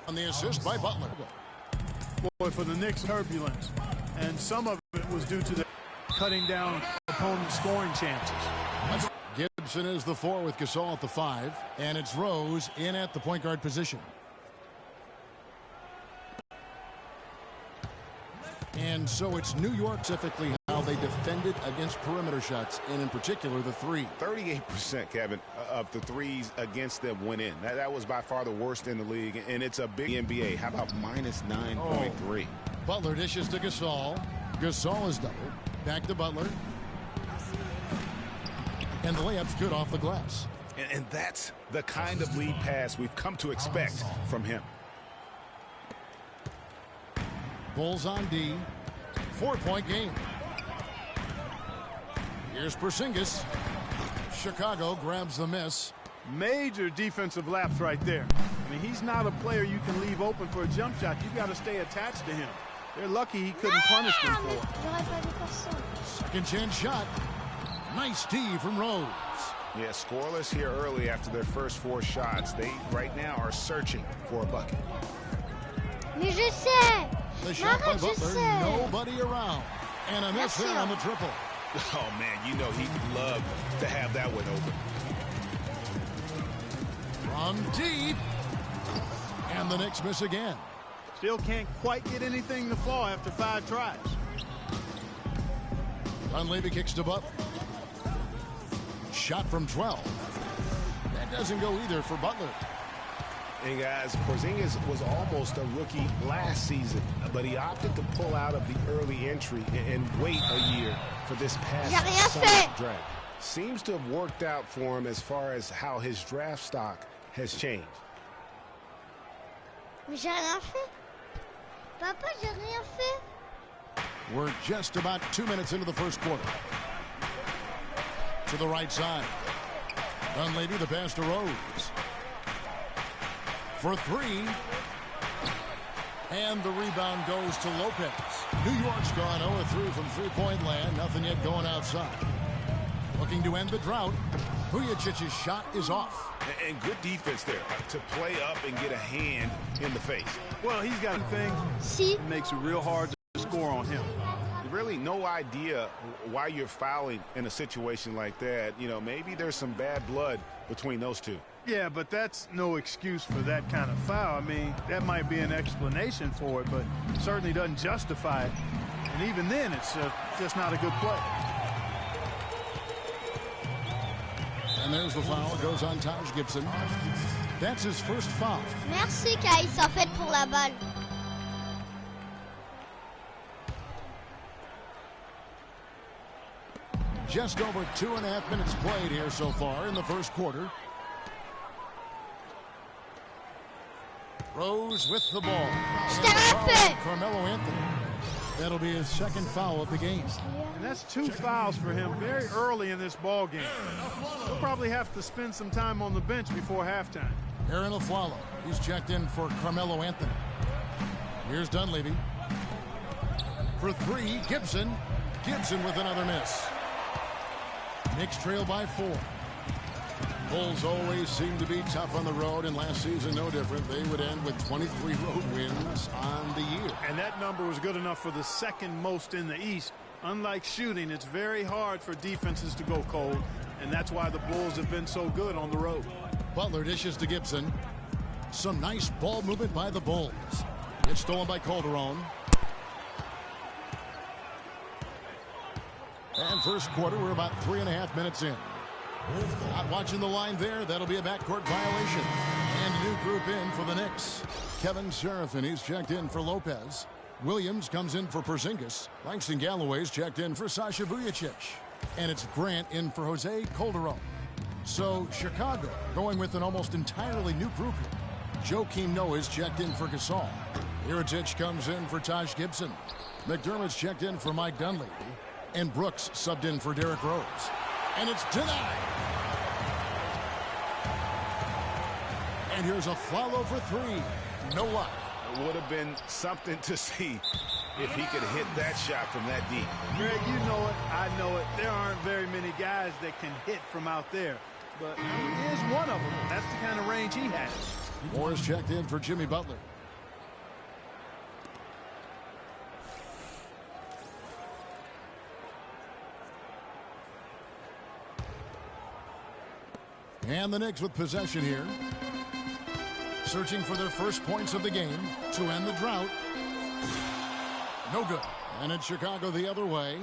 On the assist by Butler. Boy, for the Knicks, turbulence. And some of it was due to the cutting down opponent's scoring chances. Gibson is the 4 with Gasol at the 5. And it's Rose in at the point guard position. And so it's New York specifically how they defended against perimeter shots, and in particular the 3. 38%, Kevin, of the threes against them went in. That was by far the worst in the league, and it's a big NBA. How about minus 9.3? Butler dishes to Gasol. Gasol is doubled. Back to Butler. And the layup's good off the glass. And that's the kind of lead pass we've come to expect from him. Bulls on D. 4-point game. Here's Porzingis. Chicago grabs the miss. Major defensive lapse right there. I mean, he's not a player you can leave open for a jump shot. You got to stay attached to him. They're lucky he couldn't punish them for it. Second chance shot. Nice D from Rose. Yeah, scoreless here early after their first 4 shots. They right now are searching for a bucket. Mais je sais. The shot by Butler, nobody around. And a miss there on the triple. Oh, man, you know he'd love to have that one open. From deep. And the Knicks miss again. Still can't quite get anything to fall after 5 tries. Dunleavy kicks to Butler. Shot from 12. That doesn't go either for Butler. And guys, Porzingis was almost a rookie last season, but he opted to pull out of the early entry and wait a year for this past summer draft. Seems to have worked out for him as far as how his draft stock has changed. Mais j'ai rien fait. Papa, j'ai rien fait. We're just about 2 minutes into the first quarter. To the right side. Dunleavy, the pass to Rose. For 3. And the rebound goes to Lopez. New York's gone 0-3 from three-point land. Nothing yet going outside. Looking to end the drought. Vujicic's shot is off. And good defense there to play up and get a hand in the face. Well, he's got a thing. It makes it real hard to score on him. Really no idea why you're fouling in a situation like that. You know, maybe there's some bad blood between those two. Yeah, but that's no excuse for that kind of foul. I mean, that might be an explanation for it, but certainly doesn't justify it. And even then, it's just not a good play. And there's the foul. It goes on Taj Gibson. That's his first foul. Merci, KAIS, en fait, pour la balle. Just over 2.5 minutes played here so far in the first quarter. Rose with the ball. Carmelo Anthony. That'll be his second foul of the game. And that's 2 fouls for him very early in this ball game. He'll probably have to spend some time on the bench before halftime. Aaron Aflalo. He's checked in for Carmelo Anthony. Here's Dunleavy. For 3, Gibson. Gibson with another miss. Knicks trail by 4. Bulls always seem to be tough on the road, and last season no different. They would end with 23 road wins on the year. And that number was good enough for the second most in the East. Unlike shooting, it's very hard for defenses to go cold, and that's why the Bulls have been so good on the road. Butler dishes to Gibson. Some nice ball movement by the Bulls. It's stolen by Calderon. And first quarter, we're about 3.5 minutes in. Not watching the line there. That'll be a backcourt violation. And a new group in for the Knicks. Kevin Seraphin, he's checked in for Lopez. Williams comes in for Porzingis. Langston Galloway's checked in for Sasha Vujicic. And it's Grant in for Jose Calderon. So Chicago going with an almost entirely new group here. Joakim Noah's checked in for Gasol. Iritic comes in for Taj Gibson. McDermott's checked in for Mike Dunleavy. And Brooks subbed in for Derrick Rose. And it's denied. And here's a follow for 3. No luck. It would have been something to see if he could hit that shot from that deep. Greg, you know it. I know it. There aren't very many guys that can hit from out there. But he is one of them. That's the kind of range he has. Morris checked in for Jimmy Butler. And the Knicks with possession here. Searching for their first points of the game to end the drought. No good. And it's Chicago the other way.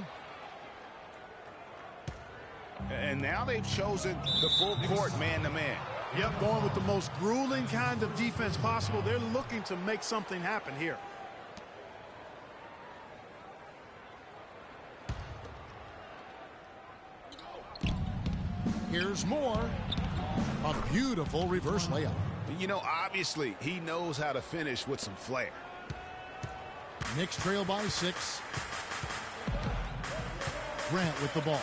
And now they've chosen the full court man-to-man. Yep, going with the most grueling kind of defense possible. They're looking to make something happen here. Here's more. A beautiful reverse layup. You know, obviously, he knows how to finish with some flair. Knicks trail by 6. Grant with the ball.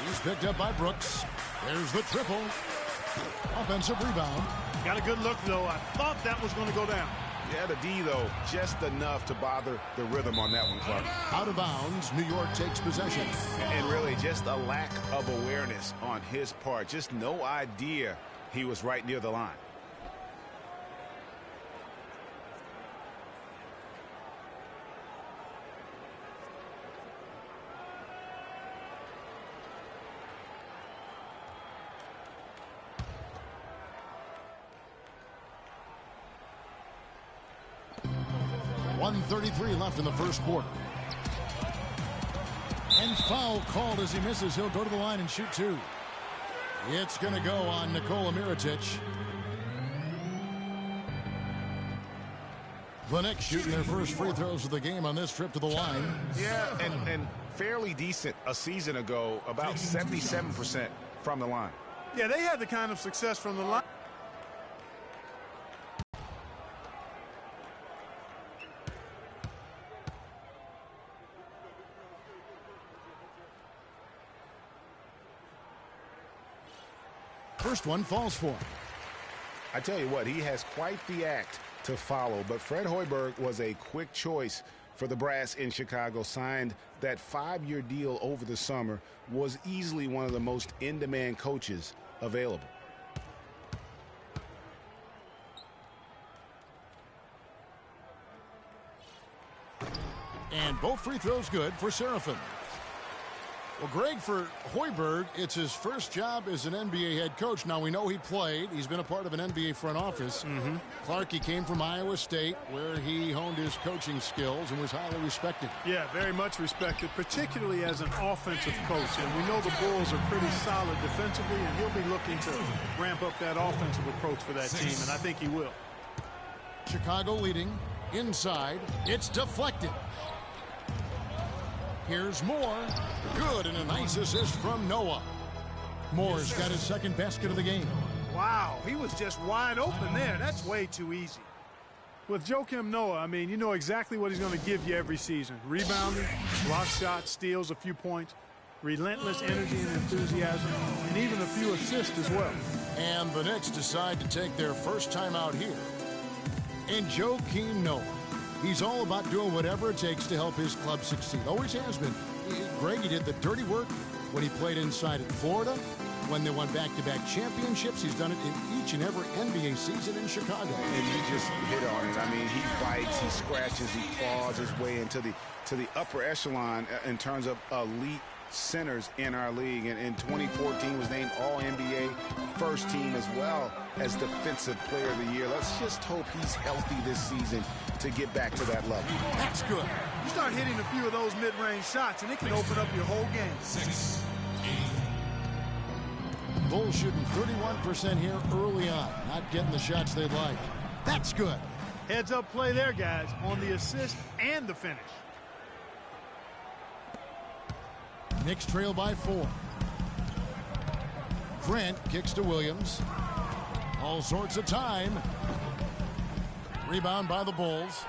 He's picked up by Brooks. There's the triple. Offensive rebound. Got a good look, though. I thought that was going to go down. Yeah, the D, though, just enough to bother the rhythm on that one, Clark. Out of bounds, New York takes possession. And really, just a lack of awareness on his part. Just no idea he was right near the line. .133 left in the first quarter. And foul called as he misses. He'll go to the line and shoot 2. It's going to go on Nikola Mirotic. The Knicks shooting their first free throws of the game on this trip to the line. Yeah, and fairly decent a season ago, about 77% from the line. Yeah, they had the kind of success from the line. First one falls for him. I tell you what, he has quite the act to follow, but Fred Hoiberg was a quick choice for the brass in Chicago. Signed that 5-year deal over the summer, was easily one of the most in-demand coaches available. And both free throws good for Seraphin. Well, Greg, for Hoiberg, it's his first job as an NBA head coach. Now, we know he played. He's been a part of an NBA front office. Clark, he came from Iowa State, where he honed his coaching skills and was highly respected. Yeah, very much respected, particularly as an offensive coach. And we know the Bulls are pretty solid defensively, and he'll be looking to ramp up that offensive approach for that team, and I think he will. Chicago leading. Inside. It's deflected. Here's Moore. Good, and a nice assist from Noah. Moore's got his second basket of the game. Wow, he was just wide open there. That's way too easy. With Joakim Noah, I mean, you know exactly what he's going to give you every season. Rebounding, block shots, steals, a few points, relentless energy and enthusiasm, and even a few assists as well. And the Knicks decide to take their first time out here. And Joakim Noah. He's all about doing whatever it takes to help his club succeed. Always has been. Greg, he did the dirty work when he played inside at Florida. When they won back-to-back championships, he's done it in each and every NBA season in Chicago. And you just hit on it. I mean, he bites, he scratches, he claws his way into the upper echelon in terms of elite centers in our league. And in 2014 was named All-NBA first team as well as Defensive Player of the Year. Let's just hope he's healthy this season to get back to that level. That's good. You start hitting a few of those mid-range shots, and it can open up your whole game. Bulls shooting 31% here early on. Not getting the shots they'd like. That's good. Heads-up play there, guys, on the assist and the finish. Knicks trail by 4. Grant kicks to Williams. All sorts of time. Rebound by the Bulls.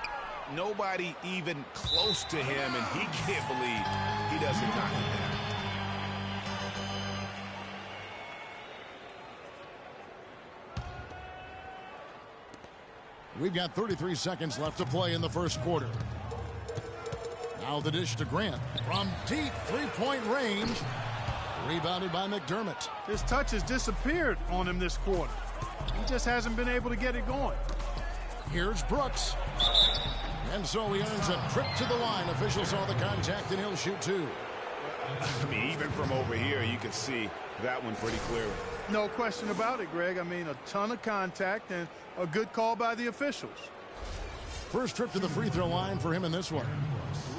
Nobody even close to him, and he can't believe he doesn't knock him down. We've got 33 seconds left to play in the first quarter. Now the dish to Grant from deep three-point range. Rebounded by McDermott. His touch has disappeared on him this quarter. He just hasn't been able to get it going. Here's Brooks. And so he earns a trip to the line. Officials saw the contact, and he'll shoot 2. I mean, even from over here, you can see that one pretty clearly. No question about it, Greg. I mean, a ton of contact and a good call by the officials. First trip to the free throw line for him in this one.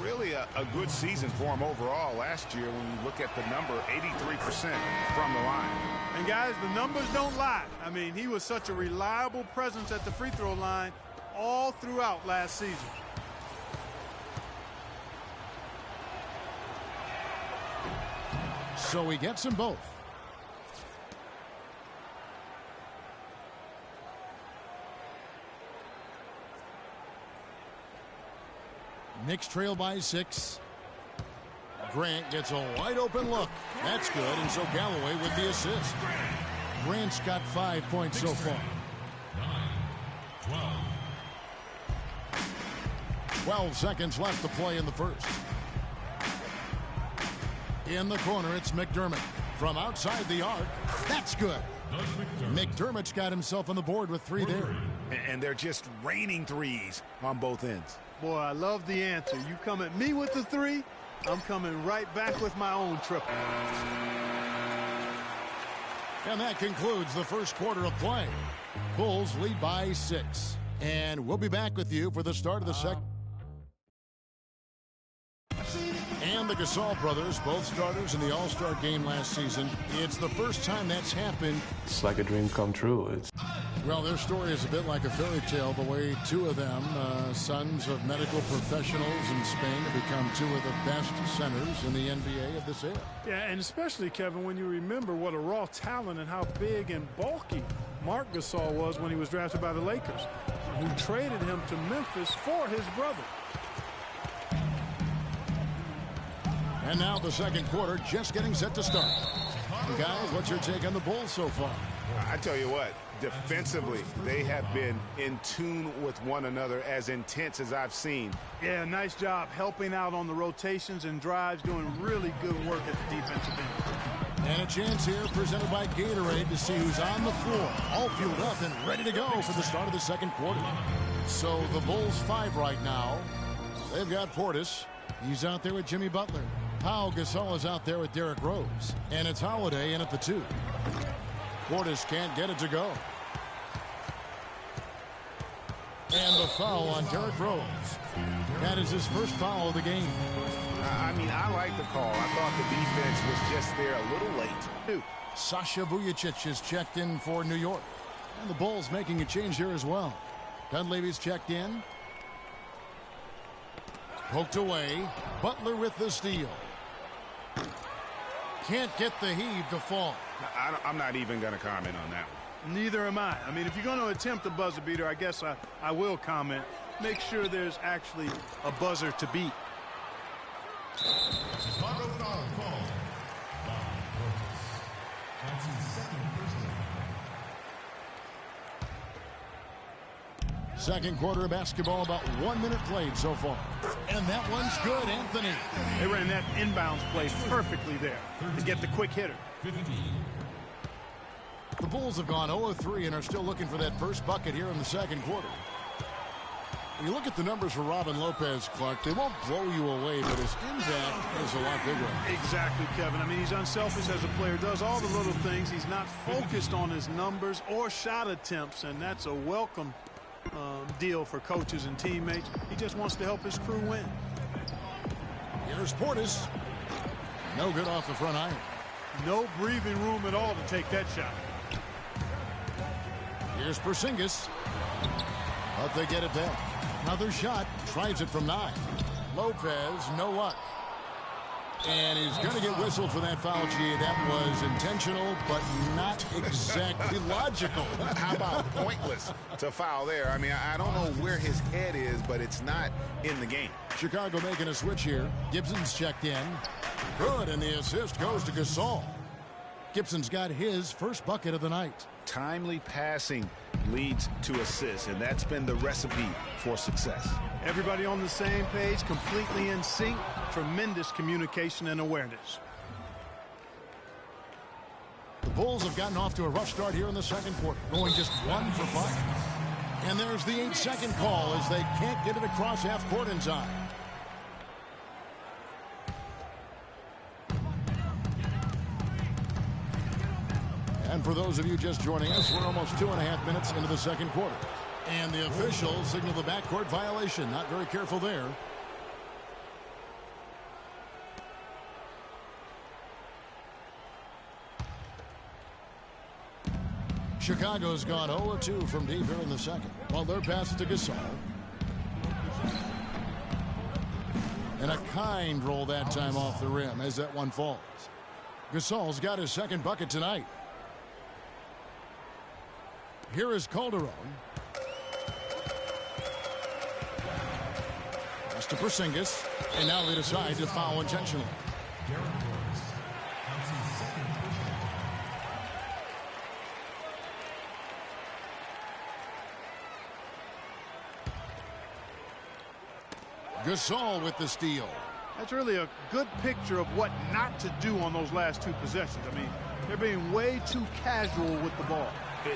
Really a good season for him overall last year when you look at the number, 83% from the line. And guys, the numbers don't lie. I mean, he was such a reliable presence at the free throw line all throughout last season. So he gets them both. Knicks trail by 6. Grant gets a wide open look. That's good, and so Galloway with the assist. Grant's got 5 points so far. 12 seconds left to play in the first. In the corner, it's McDermott. From outside the arc, that's good. McDermott's got himself on the board with 3 there. And they're just raining threes on both ends. Boy, I love the answer. You come at me with the 3, I'm coming right back with my own triple. And that concludes the first quarter of play. Bulls lead by 6. And we'll be back with you for the start of the second. And the Gasol brothers, both starters in the All-Star game last season. It's the first time that's happened. It's like a dream come true. Well, their story is a bit like a fairy tale, the way 2 of them, sons of medical professionals in Spain, have become 2 of the best centers in the NBA of this era. Yeah, and especially, Kevin, when you remember what a raw talent and how big and bulky Marc Gasol was when he was drafted by the Lakers, who traded him to Memphis for his brother. And now the second quarter just getting set to start. And guys, what's your take on the Bulls so far? I tell you what, defensively, they have been in tune with one another, as intense as I've seen. Yeah, nice job helping out on the rotations and drives, doing really good work at the defensive end. And a chance here presented by Gatorade to see who's on the floor, all fueled up and ready to go for the start of the second quarter. So the Bulls 5 right now. They've got Portis. He's out there with Jimmy Butler. Pau Gasol is out there with Derrick Rose. And it's Holiday in at the 2. Portis can't get it to go. And the foul on Derrick Rose. That is his first foul of the game. I mean, I like the call. I thought the defense was just there a little late. Sasha Vujacic is checked in for New York. And the Bulls making a change here as well. Dunleavy's checked in. Poked away. Butler with the steal. Can't get the heave to fall. I'm not even going to comment on that one. Neither am I. I mean, if you're going to attempt a buzzer beater, I guess I will comment. Make sure there's actually a buzzer to beat. Second quarter of basketball, about 1 minute played so far. And that one's good, Anthony. They ran that inbounds play perfectly there to get the quick hitter. The Bulls have gone 0-3 and are still looking for that first bucket here in the second quarter. When you look at the numbers for Robin Lopez, Clark, they won't blow you away, but his impact is a lot bigger. Exactly, Kevin. I mean, he's unselfish as a player, does all the little things. He's not focused on his numbers or shot attempts, and that's a welcome deal for coaches and teammates. He just wants to help his crew win. Here's Portis. No good off the front iron. No breathing room at all to take that shot. Here's Porzingis. But they get it back. Another shot. Tries it from 9. Lopez, no luck. And he's going to get whistled for that foul. Gee, that was intentional, but not exactly logical. How about pointless to foul there? I mean, I don't know where his head is, but it's not in the game. Chicago making a switch here. Gibson's checked in. Good, and the assist goes to Gasol. Gibson's got his first bucket of the night. Timely passing leads to assists, and that's been the recipe for success. Everybody on the same page, completely in sync. Tremendous communication and awareness. The Bulls have gotten off to a rough start here in the second quarter, going just 1 for 5. And there's the 8-second call as they can't get it across half court in time. And for those of you just joining us, we're almost 2.5 minutes into the second quarter. And the officials signal the backcourt violation. Not very careful there. Chicago's gone 0-2 from deep here in the second. Well, their pass to Gasol. And a kind roll that time off the rim as that one falls. Gasol's got his second bucket tonight. Here is Calderon. Pass to Porzingis. And now they decide to foul intentionally. Gasol with the steal. That's really a good picture of what not to do on those last two possessions. I mean, they're being way too casual with the ball.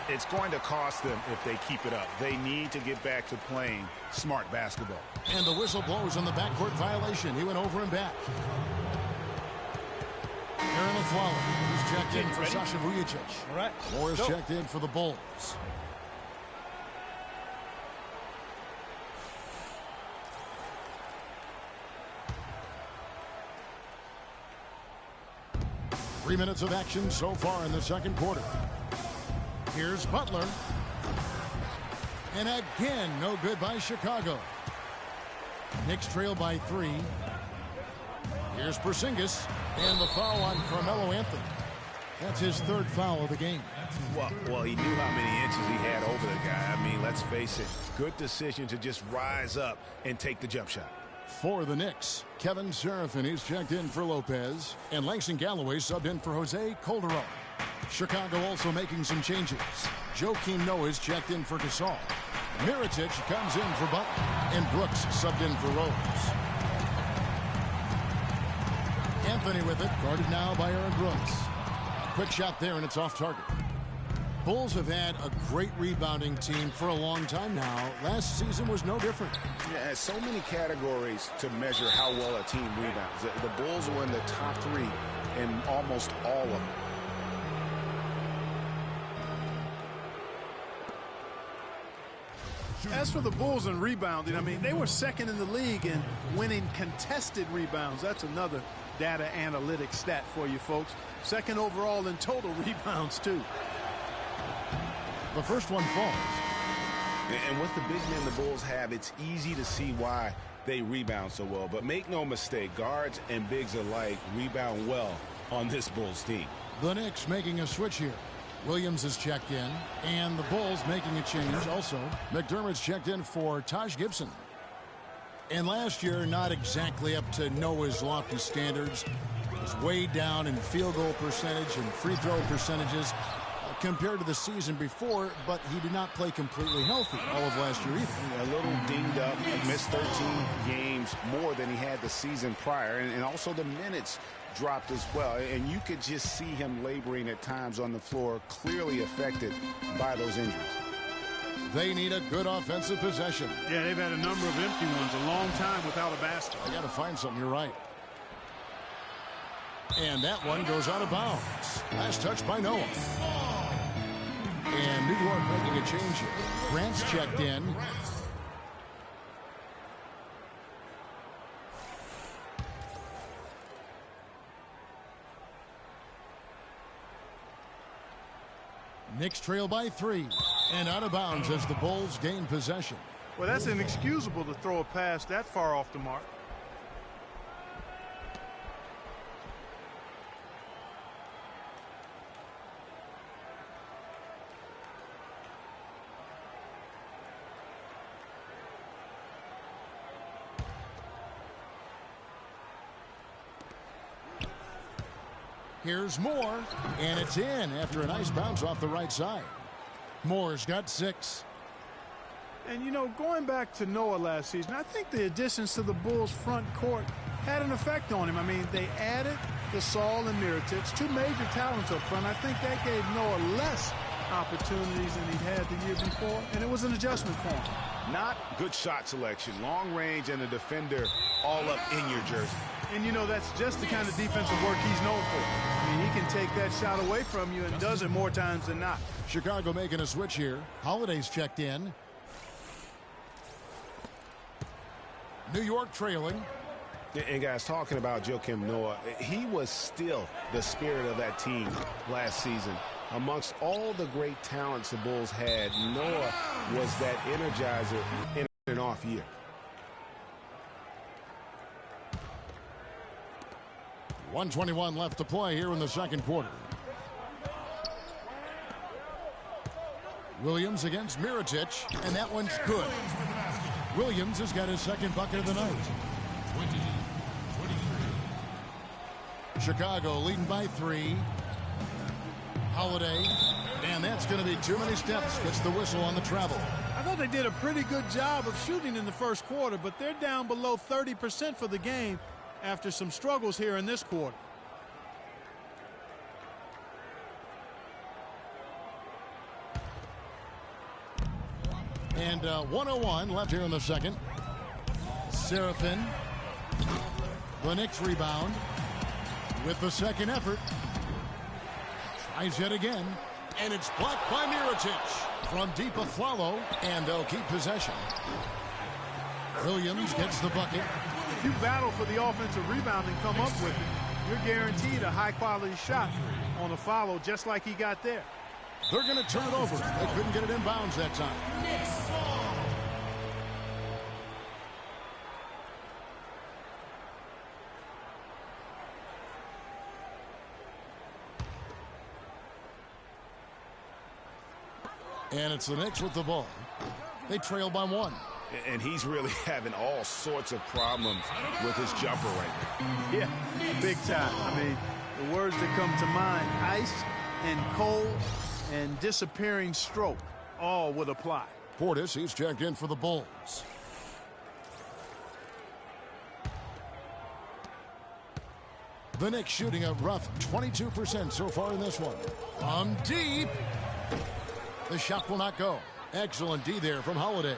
It's going to cost them if they keep it up. They need to get back to playing smart basketball. And the whistle blows on the backcourt violation. He went over and back. Aaron Aflalo, who's checked in for Sasha Vujacic. All right. Morris checked in for the Bulls. Three minutes of action so far in the second quarter. Here's Butler. And again, no good by Chicago. Knicks trail by 3. Here's Porzingis. And the foul on Carmelo Anthony. That's his third foul of the game. Well, he knew how many inches he had over the guy. I mean, let's face it. Good decision to just rise up and take the jump shot. For the Knicks, Kevin Seraphin, he's checked in for Lopez. And Langston Galloway subbed in for Jose Calderon. Chicago also making some changes. Joakim Noah's checked in for Gasol. Mirotic comes in for Butler. And Brooks subbed in for Rose. Anthony with it, guarded now by Aaron Brooks. A quick shot there, and it's off target. Bulls have had a great rebounding team for a long time now. Last season was no different. Yeah, so many categories to measure how well a team rebounds. The Bulls were in the top 3 in almost all of them. As for the Bulls and rebounding, I mean, they were second in the league in winning contested rebounds. That's another data analytics stat for you folks. Second overall in total rebounds, too. The first one falls. And with the big men the Bulls have, it's easy to see why they rebound so well. But make no mistake, guards and bigs alike rebound well on this Bulls team. The Knicks making a switch here. Williams is checked in, and the Bulls making a change also. McDermott's checked in for Taj Gibson. And last year, not exactly up to Noah's lofty standards. Was way down in field goal percentage and free throw percentages compared to the season before, but he did not play completely healthy all of last year either. A little dinged up. He missed 13 games more than he had the season prior, and also the minutes dropped as well. And you could just see him laboring at times on the floor, clearly affected by those injuries. They need a good offensive possession. Yeah, they've had a number of empty ones, a long time without a basket. They got to find something, you're right. And that one goes out of bounds. Last touch by Noah. And New York making a change here. Grant's checked in. Knicks trail by 3. And out of bounds as the Bulls gain possession. Well, that's inexcusable to throw a pass that far off the mark. Here's Moore, and it's in after a nice bounce off the right side. Moore's got 6. And, you know, going back to Noah last season, I think the additions to the Bulls' front court had an effect on him. I mean, they added Gasol and Mirotic, 2 major talents up front. I think that gave Noah less opportunities than he'd had the year before, and it was an adjustment for him. Not good shot selection, long range, and a defender all up in your jersey. And, you know, that's just the kind of defensive work he's known for. I mean, he can take that shot away from you and does it more times than not. Chicago making a switch here. Holiday's checked in. New York trailing. And guys, talking about Joakim Noah, he was still the spirit of that team last season. Amongst all the great talents the Bulls had, Noah was that energizer in an off year. .121 left to play here in the second quarter. Williams against Mirotic, and that one's good. Williams has got his second bucket of the night. Chicago leading by 3. Holiday, and that's going to be too many steps. Gets the whistle on the travel. I thought they did a pretty good job of shooting in the first quarter, but they're down below 30% for the game after some struggles here in this quarter. And 101 left here in the second. Seraphin. The Knicks rebound with the second effort. Tries yet again, and it's blocked by Mirotic. From deep Aflalo, and they'll keep possession. Williams gets the bucket. If you battle for the offensive rebound and come up with it, you're guaranteed a high-quality shot on a follow just like he got there. They're going to turn it over. They couldn't get it in bounds that time. And it's the Knicks with the ball. They trail by 1. And he's really having all sorts of problems with his jumper right now. Yeah, big time. I mean, the words that come to mind, ice and cold and disappearing stroke, all would apply. Portis, he's checked in for the Bulls. The Knicks shooting a rough 22% so far in this one. From deep. The shot will not go. Excellent D there from Holiday.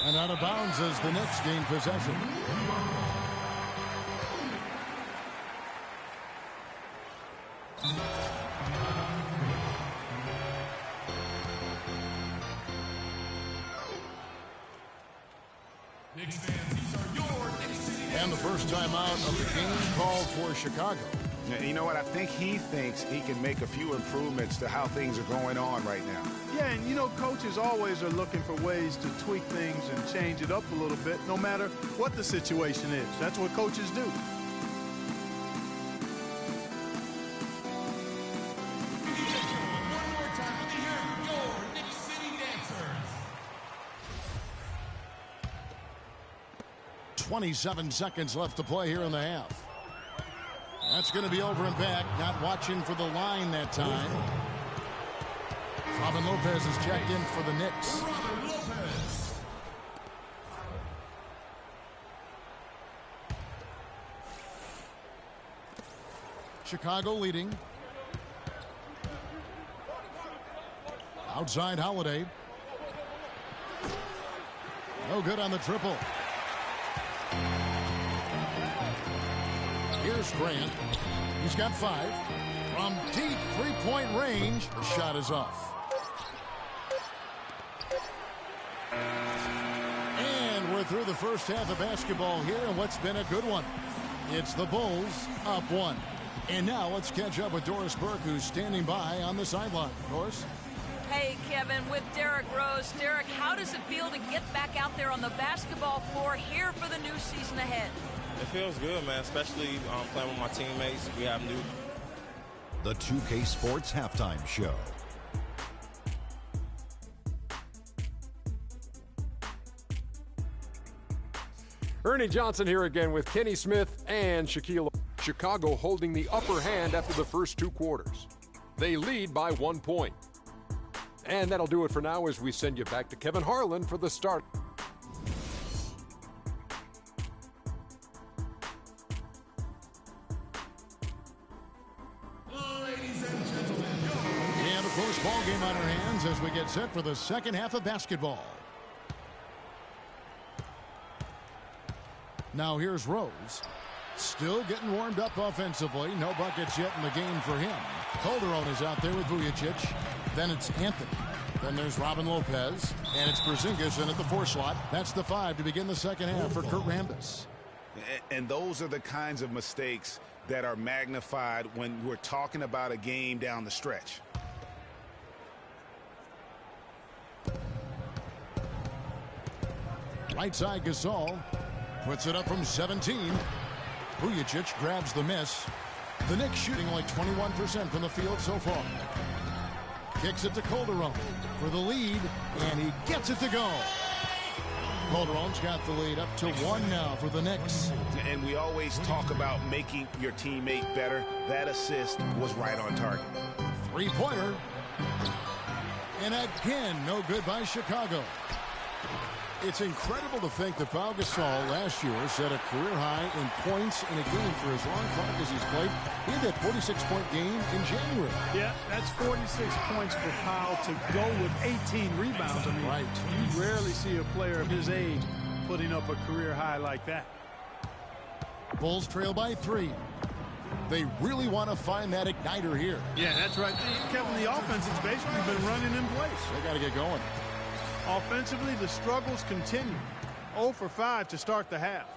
And out of bounds as the Knicks gain possession. And the first time out of the game called for Chicago. You know what? I think he thinks he can make a few improvements to how things are going on right now. Yeah, and you know, coaches always are looking for ways to tweak things and change it up a little bit, no matter what the situation is. That's what coaches do. One more time, let me hear your Knicks City Dancers. 27 seconds left to play here in the half. That's going to be over and back. Not watching for the line that time. Robin Lopez is checked in for the Knicks. Chicago leading. Outside Holiday. No good on the triple. Here's Grant. He's got 5. From deep three-point range, the shot is off. And we're through the first half of basketball here, and what's been a good one. It's the Bulls up 1. And now let's catch up with Doris Burke, who's standing by on the sideline. Doris? Hey, Kevin, with Derrick Rose. Derrick, how does it feel to get back out there on the basketball floor here for the new season ahead? It feels good, man, especially playing with my teammates. We have new. The 2K Sports Halftime Show. Ernie Johnson here again with Kenny Smith and Shaquille. Chicago holding the upper hand after the first 2 quarters. They lead by 1 point. And that'll do it for now as we send you back to Kevin Harlan for the start. And of course, ball game on our hands as we get set for the second half of basketball. Now here's Rose. Still getting warmed up offensively. No buckets yet in the game for him. Calderon is out there with Vujacic. Then it's Anthony. Then there's Robin Lopez. And it's Porzingis in at the 4 slot. That's the 5 to begin the second half for Kurt Rambis. And those are the kinds of mistakes that are magnified when we're talking about a game down the stretch. Right side Gasol puts it up from 17. Vujacic grabs the miss. The Knicks shooting only 21% from the field so far. Kicks it to Calderon for the lead, and he gets it to go. Calderon's got the lead up to 1 now for the Knicks. And we always talk about making your teammate better. That assist was right on target. 3-pointer. And again, no good by Chicago. It's incredible to think that Pau Gasol last year set a career high in points in a game for as long clock as he's played. He had that 46-point game in January. Yeah, that's 46 points for Pau to go with 18 rebounds. I mean, right. You rarely see a player of his age putting up a career high like that. Bulls trail by 3. They really want to find that igniter here. Yeah, that's right. Kevin, the offense has basically been running in place. They got to get going. Offensively, the struggles continue. 0 for 5 to start the half.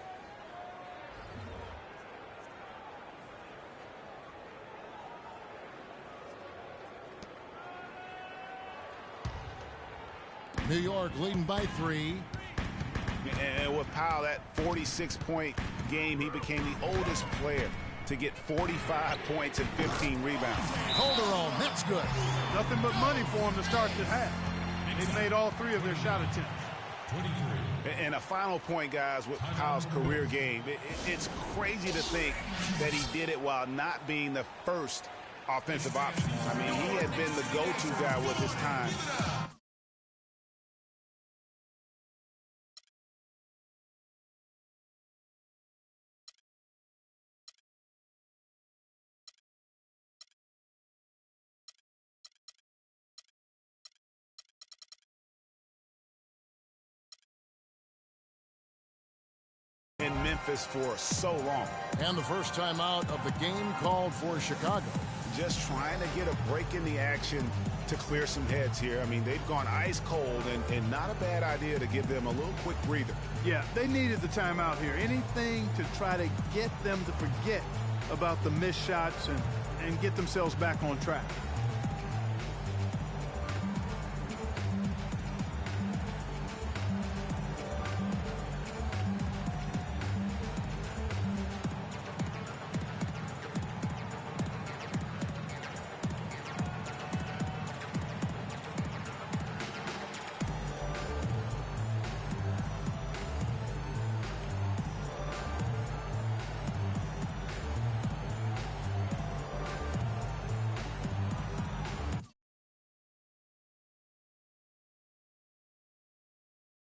New York leading by 3. And with Powell, that 46-point game, he became the oldest player to get 45 points and 15 rebounds. Calderon, that's good. Nothing but money for him to start the half. They've made all 3 of their shot attempts. And a final point, guys, with Powell's career game. It's crazy to think that he did it while not being the first offensive option. I mean, he had been the go-to guy with his time. In Memphis for so long. And the first time out of the game called for Chicago. Just trying to get a break in the action to clear some heads here. I mean, they've gone ice cold, and not a bad idea to give them a little quick breather. Yeah, they needed the timeout here. Anything to try to get them to forget about the missed shots and get themselves back on track.